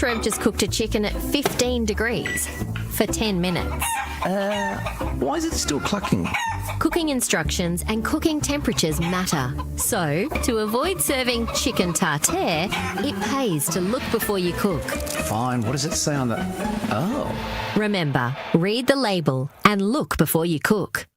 Trev just cooked a chicken at 15 degrees for 10 minutes. Why is it still clucking? Cooking instructions and cooking temperatures matter. So, to avoid serving chicken tartare, it pays to look before you cook. Fine, what does it say on the... Oh. Remember, read the label and look before you cook.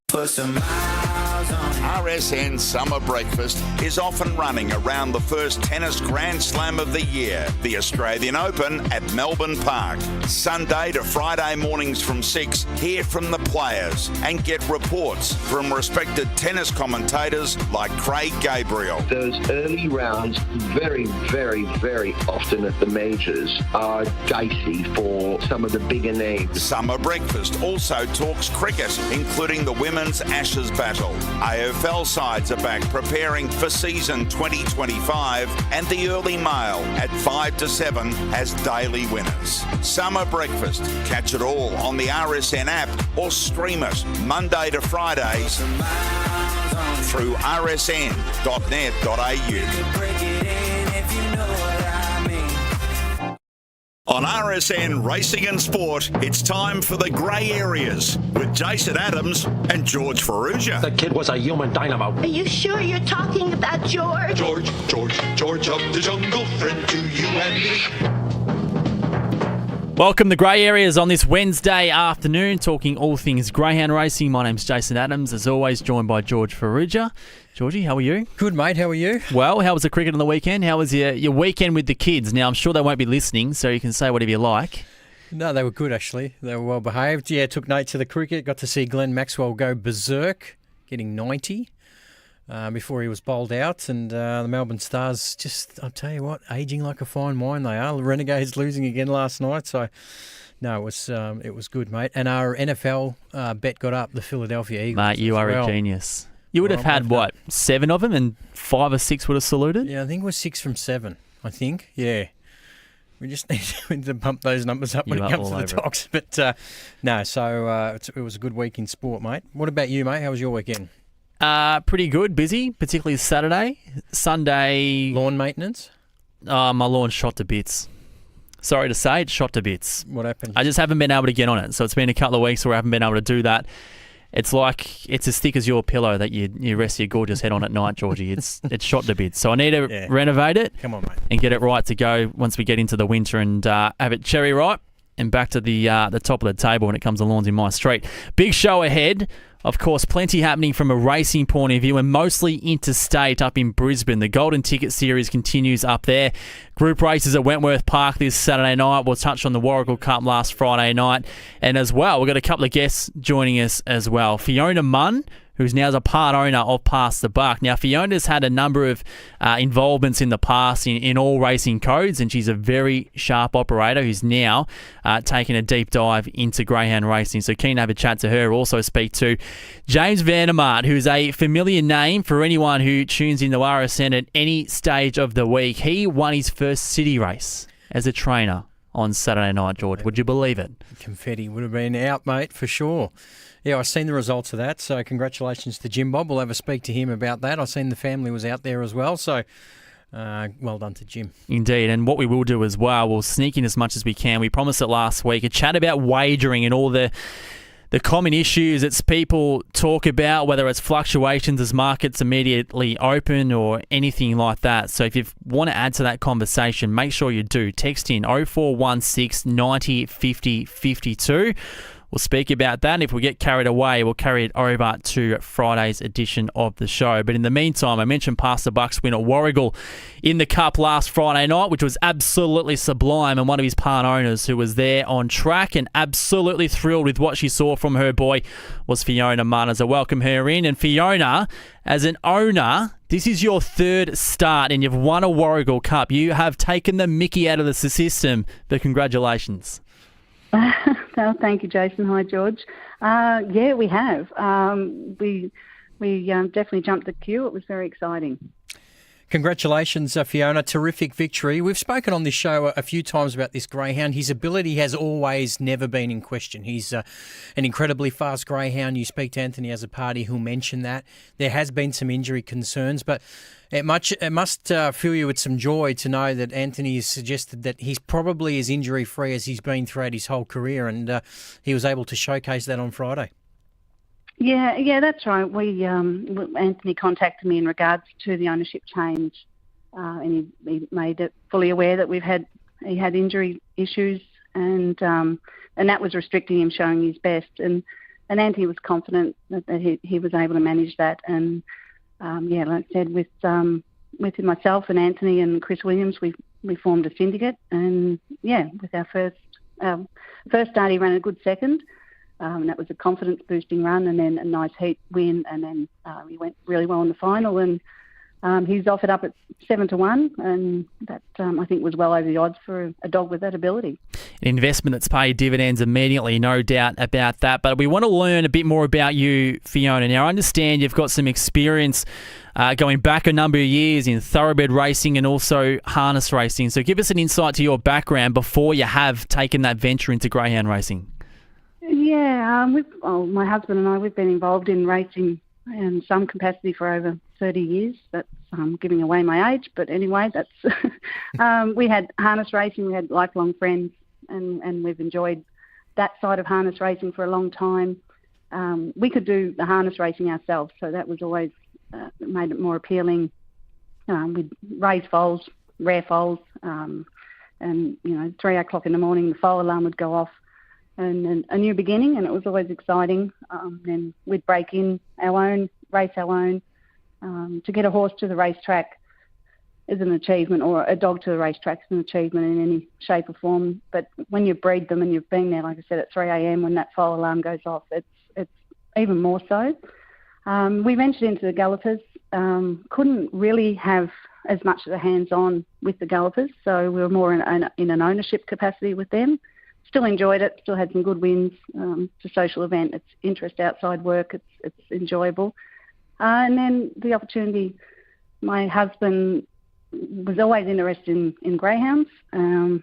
RSN Summer Breakfast is off and running around the first tennis Grand Slam of the year, the Australian Open at Melbourne Park. Sunday to Friday mornings from 6, hear from the players and get reports from respected tennis commentators like Craig Gabriel. Those early rounds, very, very, very often at the majors, are dicey for some of the bigger names. Summer Breakfast also talks cricket, including the Women's Ashes battle. AFL sides are back preparing for season 2025 and the early mail at 5 to 7 as daily winners. Summer Breakfast. Catch it all on the RSN app or stream it Monday to Fridays through rsn.net.au. On RSN Racing and Sport, it's time for the Grey Areas with Jason Adams and George Ferrugia. The kid was a human dynamo. Are you sure you're talking about George? George of the jungle, friend to you and me. Welcome to Grey Areas on this Wednesday afternoon, talking all things greyhound racing. My name's Jason Adams, as always, joined by George Ferrugia. Georgie, how are you? Good, mate. How are you? Well, how was the cricket on the weekend? How was your weekend with the kids? Now, I'm sure they won't be listening, so you can say whatever you like. No, they were good, actually. They were well behaved. Yeah, took Nate to the cricket. Got to see Glenn Maxwell go berserk, getting 90 before he was bowled out. And the Melbourne Stars, just, I'll tell you what, ageing like a fine wine they are. The Renegades losing again last night. So, no, it was good, mate. And our NFL bet got up, the Philadelphia Eagles. Mate, you are a genius. You would have had, 7 of them, and 5 or 6 would have saluted? Yeah, I think it was 6 from 7, I think. Yeah. We just need to bump those numbers up when it comes to the talks. But, no, so it was a good week in sport, mate. What about you, mate? How was your weekend? Pretty good. Busy, particularly Saturday. Sunday... Lawn maintenance? My lawn's shot to bits. Sorry to say, it's shot to bits. What happened? I just haven't been able to get on it. So it's been a couple of weeks where I haven't been able to do that. It's like it's as thick as your pillow that you rest your gorgeous head on at night, Georgie. It's shot to bits. So I need to renovate it. Come on, mate. And get it right to go once we get into the winter and have it cherry ripe and back to the top of the table when it comes to lawns in my street. Big show ahead. Of course, plenty happening from a racing point of view and mostly interstate up in Brisbane. The Golden Ticket Series continues up there. Group races at Wentworth Park this Saturday night. We'll touch on the Warragul Cup last Friday night. And as well, we've got a couple of guests joining us as well. Fiona Munn, who's now a part owner of Pass the Buck. Now, Fiona's had a number of involvements in the past in all racing codes, and she's a very sharp operator who's now taken a deep dive into greyhound racing. So keen to have a chat to her. Also speak to James Vandermaat, who's a familiar name for anyone who tunes into RSN at any stage of the week. He won his first city race as a trainer on Saturday night, George. Would you believe it? Confetti would have been out, mate, for sure. Yeah, I've seen the results of that, so congratulations to Jim Bob. We'll have a speak to him about that. I've seen the family was out there as well, so well done to Jim. Indeed, and what we will do as well, we'll sneak in as much as we can. We promised it last week, a chat about wagering and all the common issues that people talk about, whether it's fluctuations as markets immediately open or anything like that. So if you want to add to that conversation, make sure you do. Text in 0416 90 50 52. We'll speak about that, and if we get carried away, we'll carry it over to Friday's edition of the show. But in the meantime, I mentioned Pass the Buck's win at Warragul in the Cup last Friday night, which was absolutely sublime, and one of his part owners who was there on track and absolutely thrilled with what she saw from her boy was Fiona Munn. So welcome her in. And Fiona, as an owner, this is your third start, and you've won a Warragul Cup. You have taken the mickey out of the system, but congratulations. Well, thank you, Jason. Hi, George. Yeah, we have. We definitely jumped the queue. It was very exciting. Congratulations, Fiona. Terrific victory. We've spoken on this show a few times about this greyhound. His ability has always never been in question. He's an incredibly fast greyhound. You speak to Anthony as a party, he'll mention that. There has been some injury concerns, but it must fill you with some joy to know that Anthony has suggested that he's probably as injury-free as he's been throughout his whole career, and he was able to showcase that on Friday. Yeah, that's right. Anthony contacted me in regards to the ownership change, and he made it fully aware that he had injury issues, and that was restricting him showing his best. And Anthony was confident that he was able to manage that. And like I said, with myself and Anthony and Chris Williams, we formed a syndicate, and with our first start, he ran a good second. That was a confidence-boosting run, and then a nice heat win, and then he went really well in the final, and he's offered up at 7-1, and that I think was well over the odds for a dog with that ability. An investment that's paid dividends immediately, no doubt about that. But we want to learn a bit more about you, Fiona. Now, I understand you've got some experience going back a number of years in thoroughbred racing and also harness racing. So give us an insight to your background before you have taken that venture into greyhound racing. Yeah, my husband and I, we've been involved in racing in some capacity for over 30 years. That's giving away my age, but anyway, that's we had harness racing, we had lifelong friends, and we've enjoyed that side of harness racing for a long time. We could do the harness racing ourselves, so that was always made it more appealing. We'd raise foals, rare foals, and 3 o'clock in the morning, the foal alarm would go off. And a new beginning, and it was always exciting. Then we'd break in our own, race our own. To get a horse to the racetrack is an achievement, or a dog to the racetrack is an achievement in any shape or form. But when you breed them and you've been there, like I said, at 3 a.m. when that foal alarm goes off, it's even more so. We ventured into the Gallopers. Couldn't really have as much of the hands-on with the Gallopers, so we were more in an ownership capacity with them. Still enjoyed it, still had some good wins. It's a social event, it's interest outside work, it's enjoyable. And then the opportunity, my husband was always interested in greyhounds. I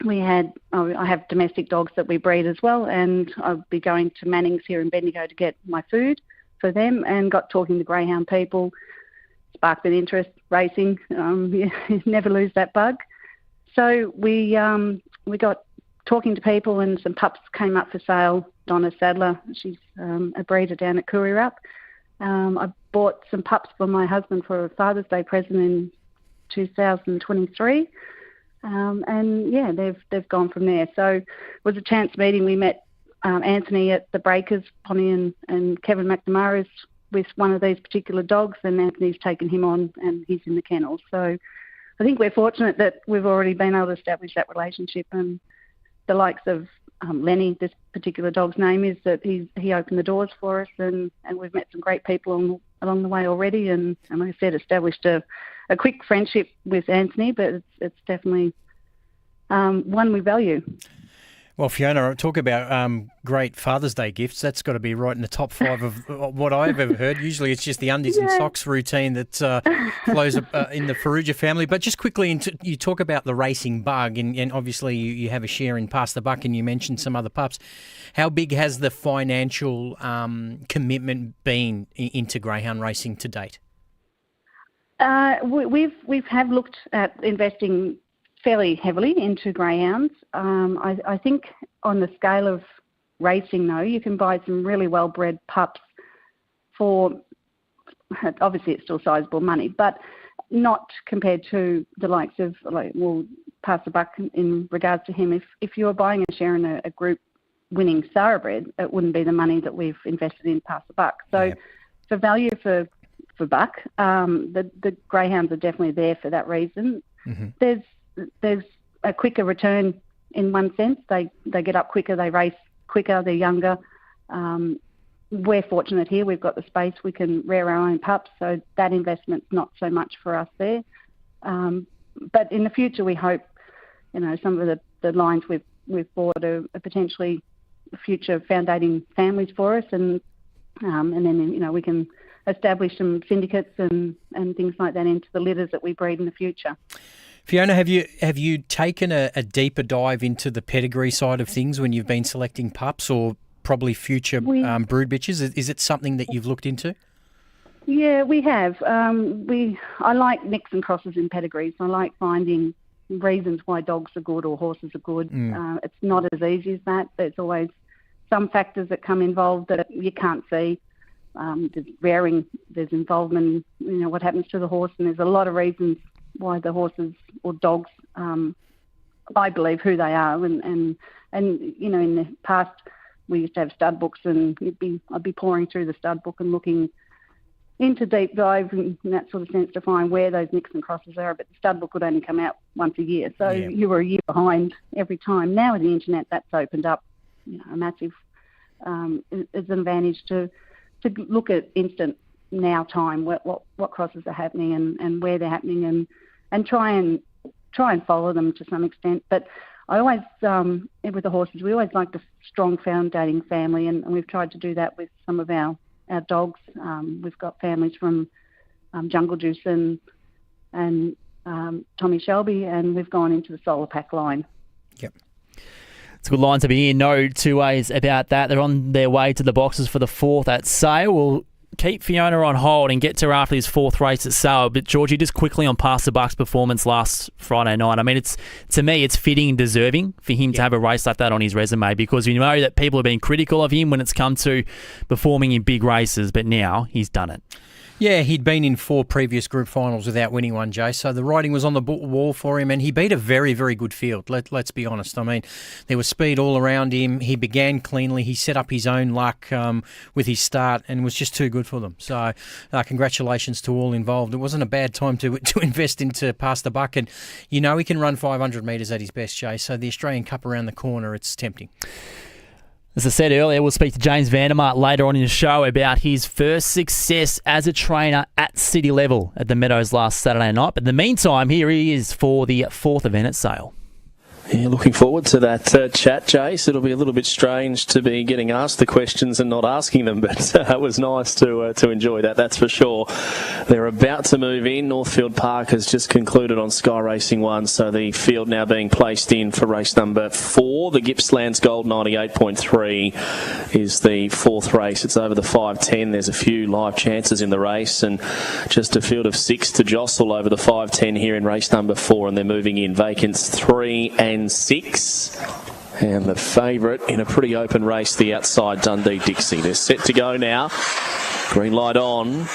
have domestic dogs that we breed as well, and I'd be going to Manning's here in Bendigo to get my food for them, and got talking to greyhound people, sparked an interest, racing, you never lose that bug. So we got talking to people, and some pups came up for sale. Donna Sadler, she's a breeder down at Kooroorup. I bought some pups for my husband for a Father's Day present in 2023. They've gone from there. So it was a chance meeting. We met Anthony at the Breakers, Bonnie and Kevin McNamara's with one of these particular dogs, and Anthony's taken him on, and he's in the kennel. So I think we're fortunate that we've already been able to establish that relationship, and the likes of Lenny, this particular dog's name is, that he opened the doors for us, and we've met some great people along the way already, and like I said, established a quick friendship with Anthony, but it's definitely one we value. Well, Fiona, talk about great Father's Day gifts. That's got to be right in the top 5 of what I've ever heard. Usually it's just the undies and socks routine that flows in the Farrugia family. But just quickly, you talk about the racing bug, and obviously you have a share in Pass the Buck, and you mentioned some other pups. How big has the financial commitment been into greyhound racing to date? We've looked at investing fairly heavily into greyhounds. I think on the scale of racing, though, you can buy some really well-bred pups for, obviously it's still sizable money, but not compared to the likes of, Pass the Buck in regards to him. If you're buying a share in a group winning thoroughbred, it wouldn't be the money that we've invested in Pass the Buck. So for value for Buck, the greyhounds are definitely there for that reason. Mm-hmm. There's a quicker return in one sense. They get up quicker, they race quicker, they're younger. We're fortunate here. We've got the space. We can rear our own pups, so that investment's not so much for us there. But in the future, we hope, some of the lines we've bought are potentially future foundating families for us, and then we can establish some syndicates and things like that into the litters that we breed in the future. Fiona, have you taken a deeper dive into the pedigree side of things when you've been selecting pups or probably future brood bitches? Is it something that you've looked into? Yeah, we have. I like mix and crosses in pedigrees. I like finding reasons why dogs are good or horses are good. It's not as easy as that. There's always some factors that come involved that you can't see. There's rearing, there's involvement, what happens to the horse, and there's a lot of reasons why the horses or dogs, I believe, who they are. And in the past, we used to have stud books, and I'd be pouring through the stud book and looking into deep dive in that sort of sense to find where those mix and crosses are. But the stud book would only come out once a year, so you were a year behind every time. Now with the internet, that's opened up a massive is an advantage to look at instant now time what crosses are happening and where they're happening and try and follow them to some extent. But I always with the horses, we always like the strong foundating family, and we've tried to do that with some of our dogs. We've got families from Jungle Juice and Tommy Shelby, and we've gone into the Solar Pack line. Yep. It's a good line to be in. No two ways about that. They're on their way to the boxes for the 4th at Sale. We'll keep Fiona on hold and get to her after his 4th race at Sale. But Georgie, just quickly on Pass the Buck's performance last Friday night. I mean, to me, it's fitting and deserving for him to have a race like that on his resume, because we know that people have been critical of him when it's come to performing in big races, but now he's done it. Yeah, he'd been in 4 previous group finals without winning one, Jay, so the writing was on the wall for him, and he beat a very, very good field, let's be honest. I mean, there was speed all around him. He began cleanly. He set up his own luck with his start and was just too good for them. So congratulations to all involved. It wasn't a bad time to invest into Pass the Buck, and he can run 500 metres at his best, Jay, so the Australian Cup around the corner, it's tempting. As I said earlier, we'll speak to James Vandermark later on in the show about his first success as a trainer at city level at the Meadows last Saturday night. But in the meantime, here he is for the 4th event at Sale. Yeah, looking forward to that chat, Jace. It'll be a little bit strange to be getting asked the questions and not asking them, but it was nice to enjoy that, that's for sure. They're about to move in. Northfield Park has just concluded on Sky Racing 1, so the field now being placed in for race number 4. The Gippsland's Gold 98.3 is the 4th race. It's over the 5:10. There's a few live chances in the race, and just a field of 6 to jostle over the 5:10 here in race number 4, and they're moving in vacants 3 and 6. And the favourite in a pretty open race, the outside Dundee Dixie. They're set to go now. Green light on.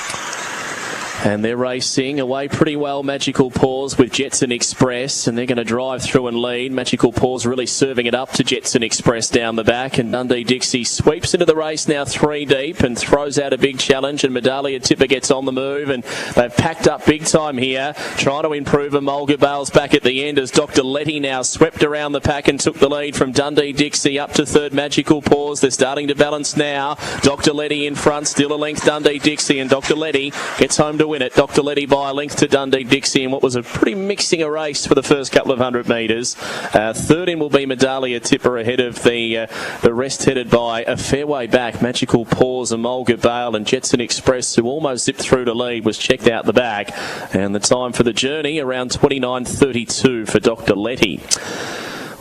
And they're racing away pretty well. Magical Paws with Jetson Express, and they're going to drive through and lead. Magical Paws really serving it up to Jetson Express down the back, and Dundee Dixie sweeps into the race now 3 deep and throws out a big challenge, and Medallia Tipper gets on the move, and they've packed up big time here, trying to improve. Mulga Bales back at the end as Dr. Letty now swept around the pack and took the lead from Dundee Dixie up to 3rd Magical Paws. They're starting to balance now. Dr. Letty in front, still a length Dundee Dixie, and Dr. Letty gets home to win it. Dr. Letty by a length to Dundee Dixie in what was a pretty mixing a race for the first couple of 100 metres. 3rd in will be Medallia Tipper ahead of the rest, headed by a fair way back. Magical Paws, Amolga Bale, and Jetson Express, who almost zipped through to lead, was checked out the back. And the time for the journey around 29.32 for Dr. Letty.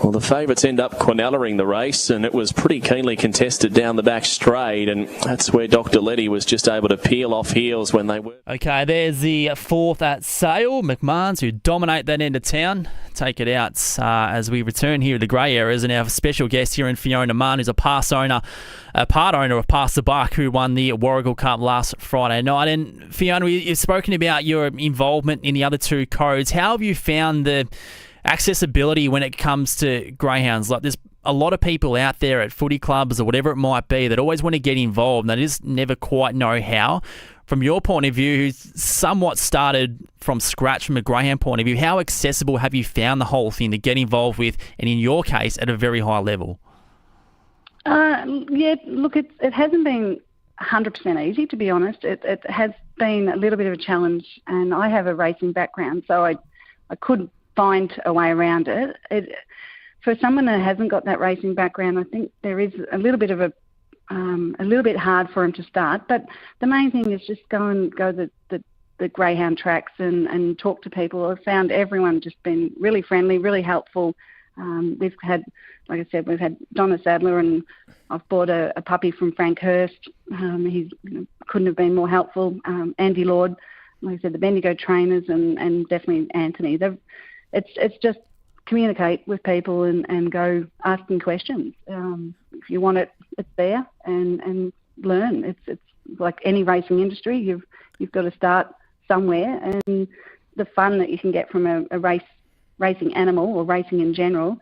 Well, the favourites end up Quinellering the race, and it was pretty keenly contested down the back straight, and that's where Dr. Letty was just able to peel off heels when they were. Okay, there's the 4th at Sale. McMahons, who dominate that end of town, take it out as we return here to the grey areas, and our special guest here in Fiona Mann, who's a part owner of Pass the Buck, who won the Warragul Cup last Friday night. And Fiona, you've spoken about your involvement in the other 2 codes. How have you found the accessibility when it comes to greyhounds? Like, there's a lot of people out there at footy clubs or whatever it might be that always want to get involved, and they just never quite know how. From your point of view, who's somewhat started from scratch from a greyhound point of view, how accessible have you found the whole thing to get involved with, and in your case, at a very high level? Yeah, look, it hasn't been 100% easy, to be honest. It has been a little bit of a challenge, and I have a racing background, so I could find a way around it. For someone that hasn't got that racing background, I think there is a little bit of a a little bit hard for them to start. But the main thing is just go the greyhound tracks and talk to people. I've found everyone just been really friendly, really helpful. We've had, like I said, we've had Donna Sadler, and I've bought a puppy from Frank Hurst. He couldn't have been more helpful. Andy Lord, like I said, the Bendigo trainers, and definitely Anthony. It's just communicate with people and go asking questions. If you want it, it's there, and learn. It's like any racing industry. You've got to start somewhere, and the fun that you can get from a racing animal or racing in general,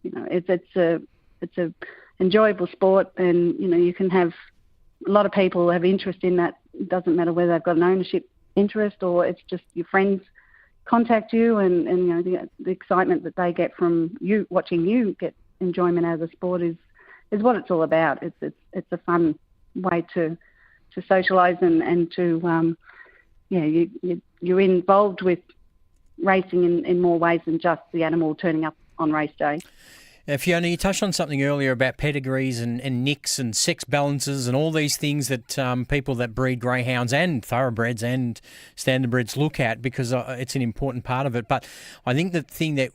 it's a enjoyable sport, and you can have a lot of people have interest in that. It doesn't matter whether they've got an ownership interest or it's just your friends contact you, and the excitement that they get from you watching you get enjoyment out of the sport is what it's all about. It's a fun way to socialise and to you're involved with racing in more ways than just the animal turning up on race day. Now, Fiona, you touched on something earlier about pedigrees and nicks and sex balances and all these things that people that breed greyhounds and thoroughbreds and standardbreds look at, because it's an important part of it. But I think the thing that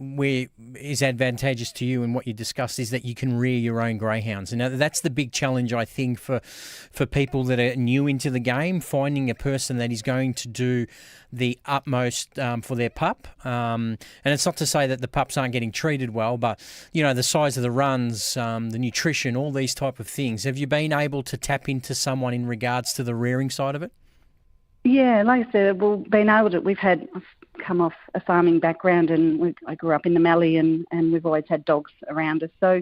is advantageous to you and what you discussed is that you can rear your own greyhounds. And that's the big challenge, I think, for people that are new into the game, finding a person that is going to do the utmost for their pup. And it's not to say that the pups aren't getting treated well, but, the size of the runs, the nutrition, all these type of things. Have you been able to tap into someone in regards to the rearing side of it? Yeah, like I said, I've come off a farming background, and I grew up in the Mallee, and we've always had dogs around us, so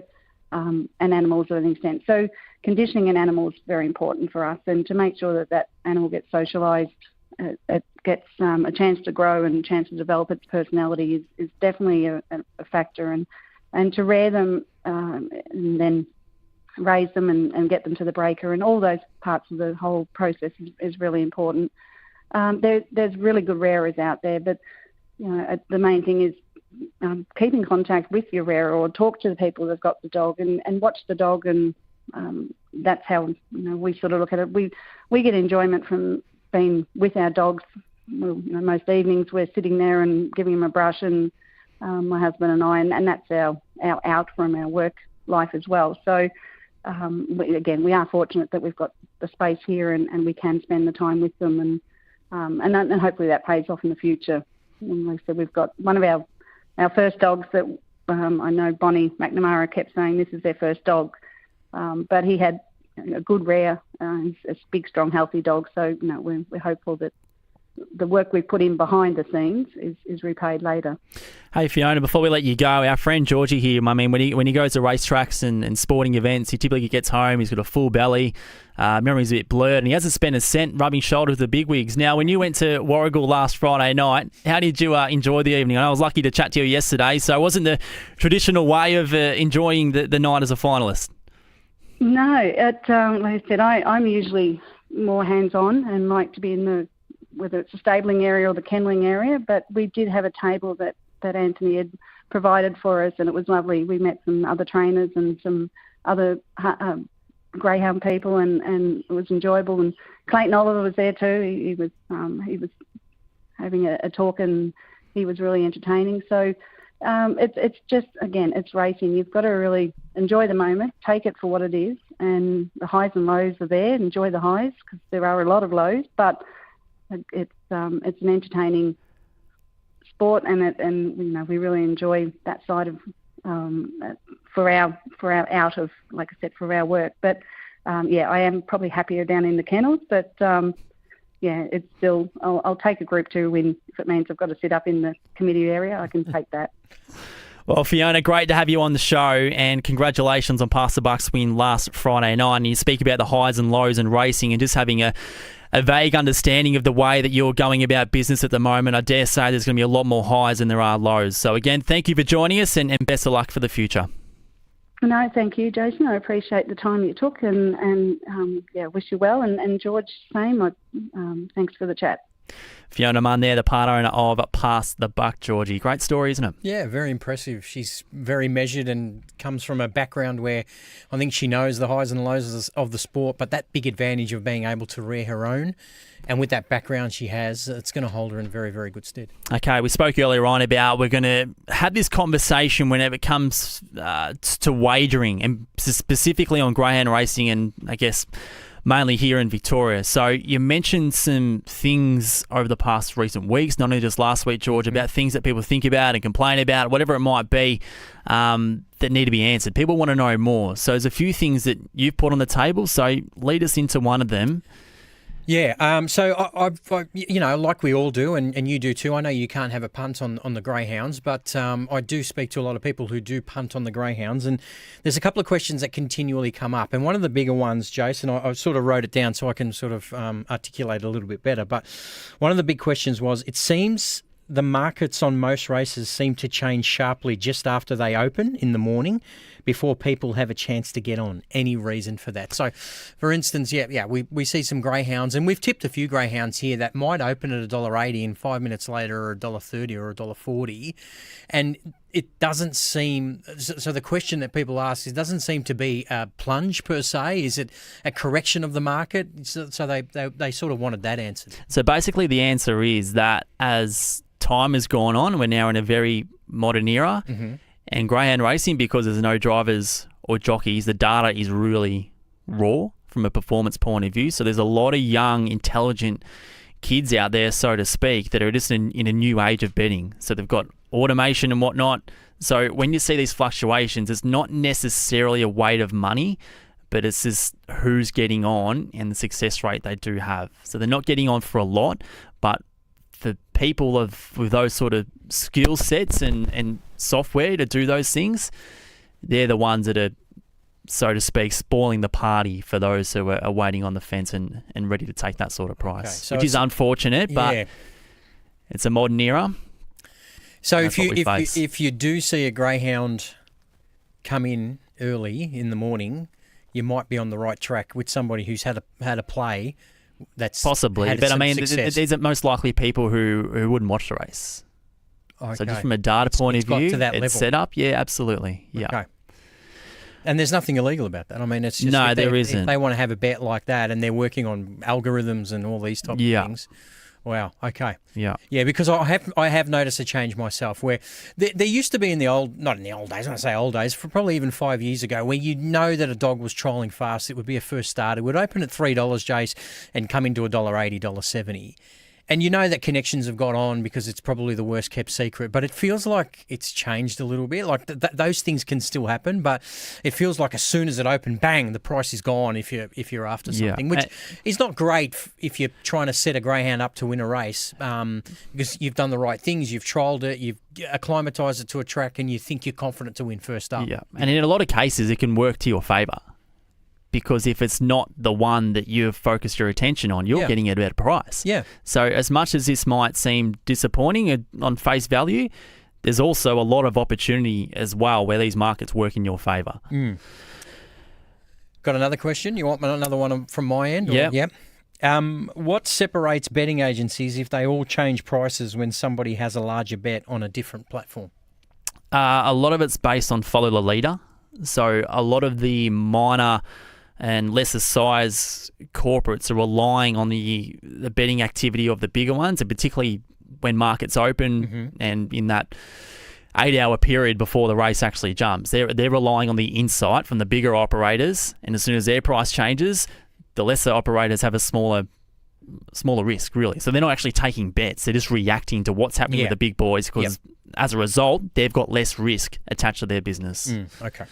and animals to an extent. So conditioning an animal is very important for us, and to make sure that animal gets socialised, it gets a chance to grow and a chance to develop its personality is definitely a factor. And to rear them and then raise them and get them to the breaker, and all those parts of the whole process is really important. There's really good rearers out there, but the main thing is keep in contact with your rearer or talk to the people that've got the dog and watch the dog, and that's how we sort of look at it. We get enjoyment from being with our dogs. Most evenings we're sitting there and giving them a brush, and my husband and I, and that's our out from our work life as well. So we are fortunate that we've got the space here, and we can spend the time with them, and hopefully that pays off in the future. And like I said, we've got one of our first dogs that I know Bonnie McNamara kept saying this is their first dog, but he had a good rear. He's a big, strong, healthy dog. So we're hopeful that the work we put in behind the scenes is repaid later. Hey Fiona, before we let you go, our friend Georgie here, I mean, when he goes to racetracks and sporting events, he typically gets home, he's got a full belly, memory's a bit blurred, and he hasn't spent a cent rubbing shoulders with the bigwigs. Now, when you went to Warragul last Friday night, how did you enjoy the evening? I was lucky to chat to you yesterday, so it wasn't the traditional way of enjoying the night as a finalist. No, like I said, I'm usually more hands-on and like to be in whether it's the stabling area or the kenneling area, but we did have a table that Anthony had provided for us, and it was lovely. We met some other trainers and some other greyhound people, and it was enjoyable. And Clayton Oliver was there too. He was having a talk, and he was really entertaining. So it's just, again, it's racing. You've got to really enjoy the moment, take it for what it is, and the highs and lows are there. Enjoy the highs, because there are a lot of lows, but it's an entertaining sport, and we really enjoy that side of for our out of, like I said, for our work. But I am probably happier down in the kennels, but it's still I'll take a Group 2 win if it means I've got to sit up in the committee area. I can take that. Well, Fiona, great to have you on the show, and congratulations on Pass the Bucks win last Friday night. And you speak about the highs and lows in racing, and just having a vague understanding of the way that you're going about business at the moment. I dare say there's going to be a lot more highs than there are lows. So again, thank you for joining us, and best of luck for the future. No, thank you, Jason. I appreciate the time you took, and wish you well. And George, same. Thanks for the chat. Fiona Munn there, the part owner of Pass the Buck, Georgie. Great story, isn't it? Yeah, very impressive. She's very measured and comes from a background where I think she knows the highs and lows of the sport, but that big advantage of being able to rear her own. And with that background she has, it's going to hold her in very, very good stead. Okay, we spoke earlier on about we're going to have this conversation whenever it comes to wagering, and specifically on greyhound racing, and I guess mainly here in Victoria. So you mentioned some things over the past recent weeks, not only just last week, George, about things that people think about and complain about, whatever it might be, that need to be answered. People want to know more. So there's a few things that you've put on the table. So lead us into one of them. Yeah, so I like we all do, and you do too. I know you can't have a punt on the greyhounds, but I do speak to a lot of people who do punt on the greyhounds, and there's a couple of questions that continually come up. And one of the bigger ones, Jason, I sort of wrote it down so I can sort of articulate it a little bit better, but one of the big questions was, it seems the markets on most races seem to change sharply just after they open in the morning, before people have a chance to get on. Any reason for that? So, for instance, we see some greyhounds, and we've tipped a few greyhounds here that might open at $1.80 and 5 minutes later are $1.30 or $1.40, and it doesn't seem. So the question that people ask is, doesn't seem to be a plunge per se. Is it a correction of the market? So they sort of wanted that answered. So basically, the answer is that as time has gone on, we're now in a very modern era. Mm-hmm. And greyhound racing, because there's no drivers or jockeys, the data is really raw from a performance point of view. So there's a lot of young, intelligent kids out there, so to speak, that are just in a new age of betting. So they've got automation and whatnot. So when you see these fluctuations, it's not necessarily a weight of money, but it's just who's getting on and the success rate they do have. So they're not getting on for a lot, but for people with those sort of skill sets and software to do those things, they're the ones that are, so to speak, spoiling the party for those who are waiting on the fence and ready to take that sort of price, okay, so which is unfortunate, but it's a modern era. So if you do see a greyhound come in early in the morning, you might be on the right track with somebody who's had a play. That's possibly, but I mean, these are most likely people who wouldn't watch the race. Okay. So just from a data point of view, it's set up. Yeah, absolutely. Yeah. Okay. And there's nothing illegal about that. I mean, it's just there isn't. If they want to have a bet like that, and they're working on algorithms and all these type of things. Wow. Okay. Yeah. Yeah, because I have noticed a change myself where there used to be not in the old days, when I say old days, for probably even 5 years ago, where you know that a dog was trolling fast, it would be a first starter, it would open at $3, Jace, and come into $1.80, $1.70. And you know that connections have got on because it's probably the worst kept secret, but it feels like it's changed a little bit. Like those things can still happen, but it feels like as soon as it opened, bang, the price is gone if you're after something, which is not great if you're trying to set a greyhound up to win a race, because you've done the right things, you've trialled it, you've acclimatised it to a track, and you think you're confident to win first up. Yeah, and in a lot of cases, it can work to your favour. Because if it's not the one that you've focused your attention on, you're getting it at a better price. Yeah. So as much as this might seem disappointing on face value, there's also a lot of opportunity as well where these markets work in your favour. Mm. Got another question? You want another one from my end? Yeah. Yep. What separates betting agencies if they all change prices when somebody has a larger bet on a different platform? A lot of it's based on follow the leader. So a lot of the minor and lesser size corporates are relying on the betting activity of the bigger ones, and particularly when markets open and in that 8-hour period before the race actually jumps. They're relying on the insight from the bigger operators, and as soon as their price changes, the lesser operators have a smaller risk, really. So they're not actually taking bets. They're just reacting to what's happening with the big boys because as a result, they've got less risk attached to their business. Okay.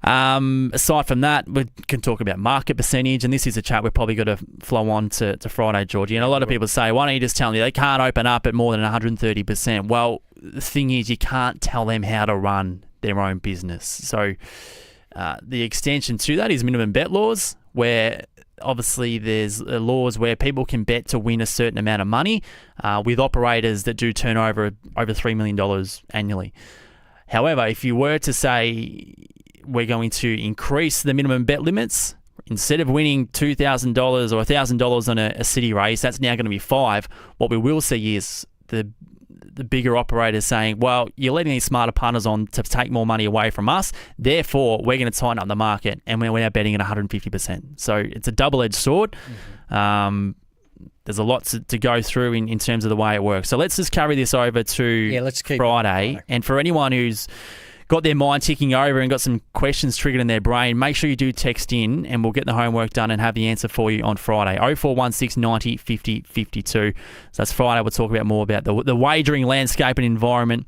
Aside from that, we can talk about market percentage, and this is a chat we're probably got to flow on to Friday, Georgie. And a lot of people say, why don't you just tell me they can't open up at more than 130%? Well, the thing is, you can't tell them how to run their own business. So the extension to that is minimum bet laws, where obviously there's laws where people can bet to win a certain amount of money with operators that do turn over $3 million annually. However, if you were to say we're going to increase the minimum bet limits instead of winning $2,000 or $1,000 on a city race, that's now going to be $5,000. What we will see is the bigger operators saying, well, you're letting these smarter punters on to take more money away from us. Therefore, we're going to tighten up the market, and we're now betting at 150%. So it's a double-edged sword. There's a lot to go through in terms of the way it works. So let's just carry this over to let's keep Friday. And for anyone who's got their mind ticking over and got some questions triggered in their brain, make sure you do text in and we'll get the homework done and have the answer for you on Friday. 0416 90 50 52. So that's Friday. We'll talk about more about the wagering landscape and environment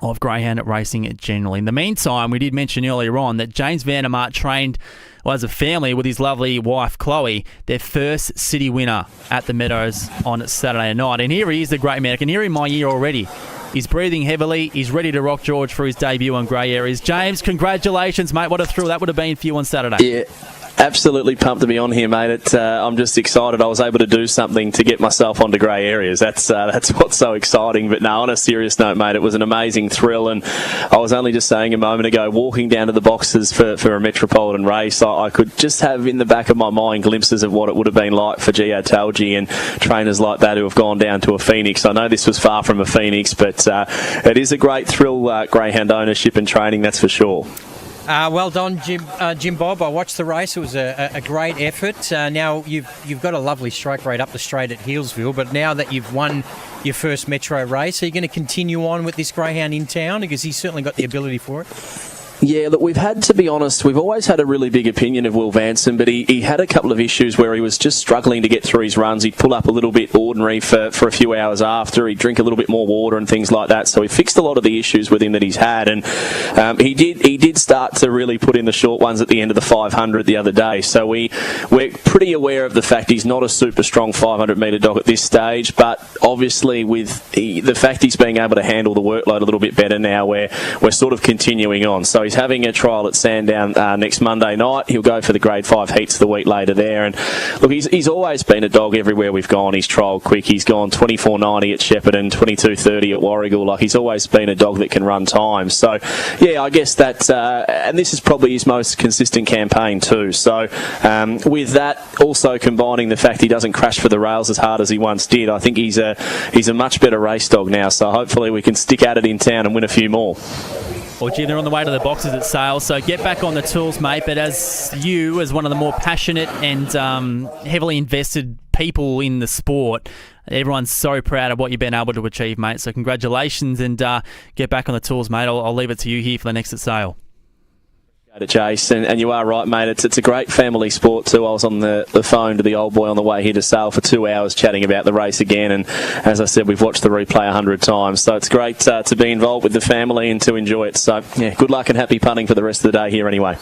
of greyhound racing generally. In the meantime, we did mention earlier on that James Van der Maat trained as a family with his lovely wife Chloe, their first city winner at the Meadows on Saturday night. And here he is, the great man. I can hear him in my ear already. He's breathing heavily. He's ready to rock George for his debut on Grey Areas. James, congratulations, mate. What a thrill that would have been for you on Saturday. Yeah. Absolutely pumped to be on here, mate. I'm just excited I was able to do something to get myself onto Grey Areas. That's what's so exciting. But no, on a serious note, mate, it was an amazing thrill. And I was only just saying a moment ago, walking down to the boxes for a Metropolitan race, I could just have in the back of my mind glimpses of what it would have been like for Gio Talgi and trainers like that who have gone down to a Phoenix. I know this was far from a Phoenix, but it is a great thrill, greyhound ownership and training, that's for sure. Well done, Jim Bob. I watched the race. It was a great effort. Now you've got a lovely strike rate up the straight at Healesville, but now that you've won your first Metro race, are you going to continue on with this greyhound in town? Because he's certainly got the ability for it. Yeah, look, we've had, to be honest, we've always had a really big opinion of Will Vanson, but he had a couple of issues where he was just struggling to get through his runs. He'd pull up a little bit ordinary for a few hours after. He'd drink a little bit more water and things like that. So we fixed a lot of the issues with him that he's had, and he did start to really put in the short ones at the end of the 500 the other day. So we're pretty aware of the fact he's not a super strong 500-metre dog at this stage, but obviously with the fact he's being able to handle the workload a little bit better now, we're sort of continuing on. So he's having a trial at Sandown next Monday night. He'll go for the Grade 5 heats the week later there. And look, he's always been a dog everywhere we've gone. He's trialled quick. He's gone 24.90 at Shepparton, 22.30 at Warragul. Like, he's always been a dog that can run time. So, yeah, I guess that, and this is probably his most consistent campaign too. So, with that, also combining the fact he doesn't crash for the rails as hard as he once did, I think he's a much better race dog now. So hopefully we can stick at it in town and win a few more. Well, Jim, they're on the way to the boxes at Sale, so get back on the tools, mate. But as one of the more passionate and heavily invested people in the sport, everyone's so proud of what you've been able to achieve, mate. So congratulations, and get back on the tools, mate. I'll leave it to you here for the next at Sale. Chase, and you are right, mate. It's a great family sport too. I was on the phone to the old boy on the way here to Sale for 2 hours chatting about the race again, and as I said, we've watched the replay 100 times, so it's great to be involved with the family and to enjoy it. So yeah, good luck and happy punting for the rest of the day here anyway.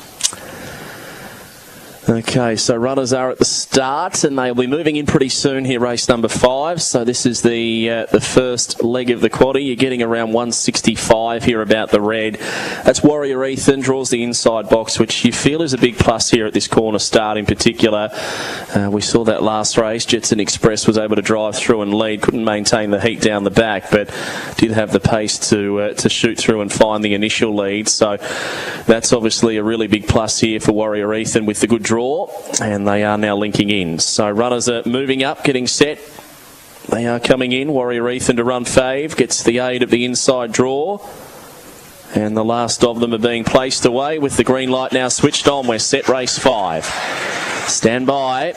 Okay, so runners are at the start, and they'll be moving in pretty soon here, race number 5. So this is the first leg of the quaddie. You're getting around 165 here about the red. That's Warrior Ethan, draws the inside box, which you feel is a big plus here at this corner start in particular. We saw that last race. Jetson Express was able to drive through and lead, couldn't maintain the heat down the back, but did have the pace to shoot through and find the initial lead. So that's obviously a really big plus here for Warrior Ethan with the good draw, and they are now linking in. So runners are moving up, getting set. They are coming in. Warrior Ethan to run fave, gets the aid of the inside draw, and the last of them are being placed away with the green light now switched on. We're set race 5. Stand by.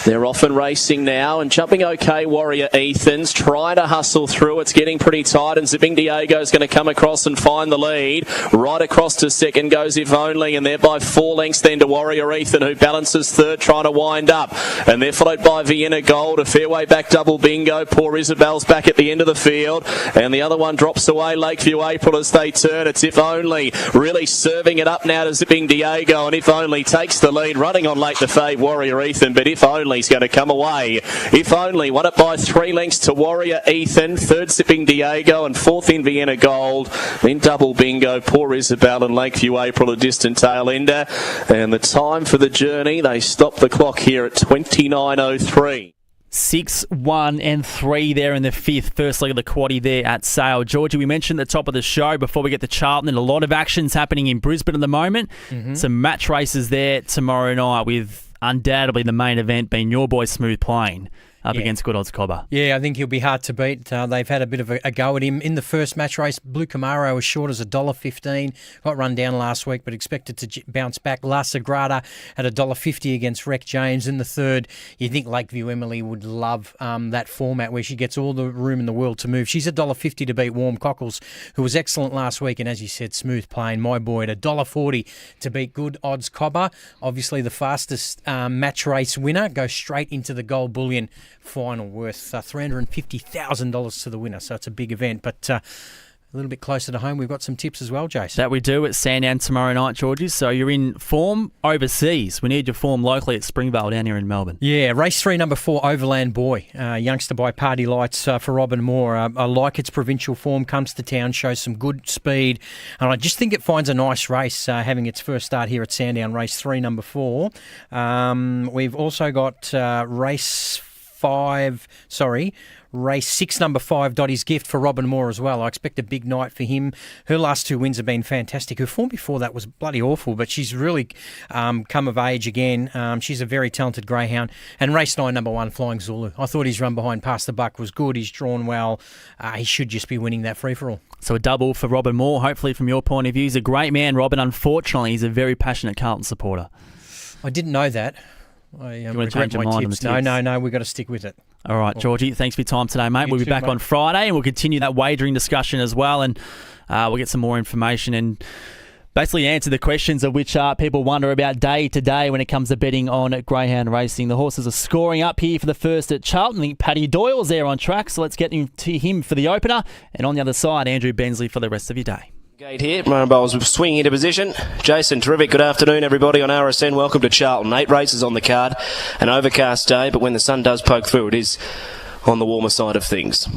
They're off and racing now, and jumping okay, Warrior Ethan's trying to hustle through. It's getting pretty tight, and Zipping Diego's going to come across and find the lead. Right across to second goes If Only, and they're by 4 lengths then to Warrior Ethan, who balances third, trying to wind up. And they're followed by Vienna Gold, a fairway back Double Bingo. Poor Isabel's back at the end of the field, and the other one drops away, Lakeview April, as they turn. It's If Only, really serving it up now to Zipping Diego, and If Only takes the lead, running on late the fave Warrior Ethan, but If Only's going to come away. If Only won it by 3 lengths to Warrior Ethan, third Zipping Diego, and fourth in Vienna Gold, then Double Bingo, Poor Isabel, and Lakeview April, a distant tail ender. And the time for the journey, they stop the clock here at 29.03. 6, 1 and 3 there in the 5th. First leg of the quaddie there at Sale. Georgie, we mentioned at the top of the show before we get to Charlton, and a lot of action's happening in Brisbane at the moment. Some match races there tomorrow night, with undoubtedly the main event being your boy Smooth Playing up against Good Odds Cobber. Yeah, I think he'll be hard to beat. They've had a bit of a go at him. In the first match race, Blue Camaro was short as $1.15. Got run down last week, but expected to bounce back. La Sagrada at $1.50 against Rec James. In the third, you think Lakeview Emily would love that format where she gets all the room in the world to move. She's $1.50 to beat Warm Cockles, who was excellent last week. And as you said, Smooth Playing, my boy, at $1.40 to beat Good Odds Cobber. Obviously, the fastest match race winner goes straight into the Gold Bullion final, worth $350,000 to the winner. So it's a big event, but a little bit closer to home, we've got some tips as well, Jason. That we do at Sandown tomorrow night, Georgie. So you're in form overseas. We need your form locally at Springvale down here in Melbourne. Yeah, race 3, number 4, Overland Boy. Youngster by Party Lights for Robin Moore. I like its provincial form, comes to town, shows some good speed. And I just think it finds a nice race having its first start here at Sandown, race 3, number 4. We've also got race 6, number 5, Dottie's Gift for Robin Moore as well. I expect a big night for him. Her last 2 wins have been fantastic. Her form before that was bloody awful, but she's really come of age again. She's a very talented greyhound. And race 9, number 1, Flying Zulu. I thought his run behind Past the Buck was good. He's drawn well. He should just be winning that free-for-all. So a double for Robin Moore, hopefully from your point of view. He's a great man, Robin. Unfortunately, he's a very passionate Carlton supporter. I didn't know that. I want to change your mind on the tips? No, we've got to stick with it. All right, Georgie, thanks for your time today, mate. We'll be back on Friday, and we'll continue that wagering discussion as well, and we'll get some more information and basically answer the questions of which people wonder about day to day when it comes to betting on greyhound racing. The horses are scoring up here for the first at Charlton. I think Paddy Doyle's there on track, so let's get to him for the opener, and on the other side, Andrew Bensley for the rest of your day. Gate here, Mobiles swinging into position. Jason, terrific. Good afternoon, everybody on RSN. Welcome to Charlton. 8 races on the card. An overcast day, but when the sun does poke through, it is on the warmer side of things.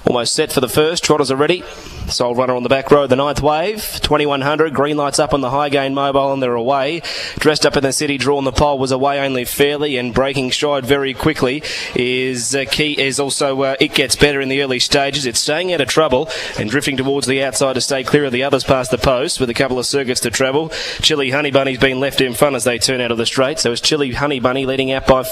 Almost set for the first. Trotters are ready. Sold runner on the back row, the 9th Wave. 2100. Green lights up on the high gain Mobile, and they're away. Dressed Up in the City, drawn the pole, was away only fairly, and breaking stride very quickly is key. Is also It Gets Better in the early stages. It's staying out of trouble and drifting towards the outside to stay clear of the others past the post with a couple of circuits to travel. Chili Honey Bunny's been left in front as they turn out of the straight. So it's Chili Honey Bunny leading out by 4.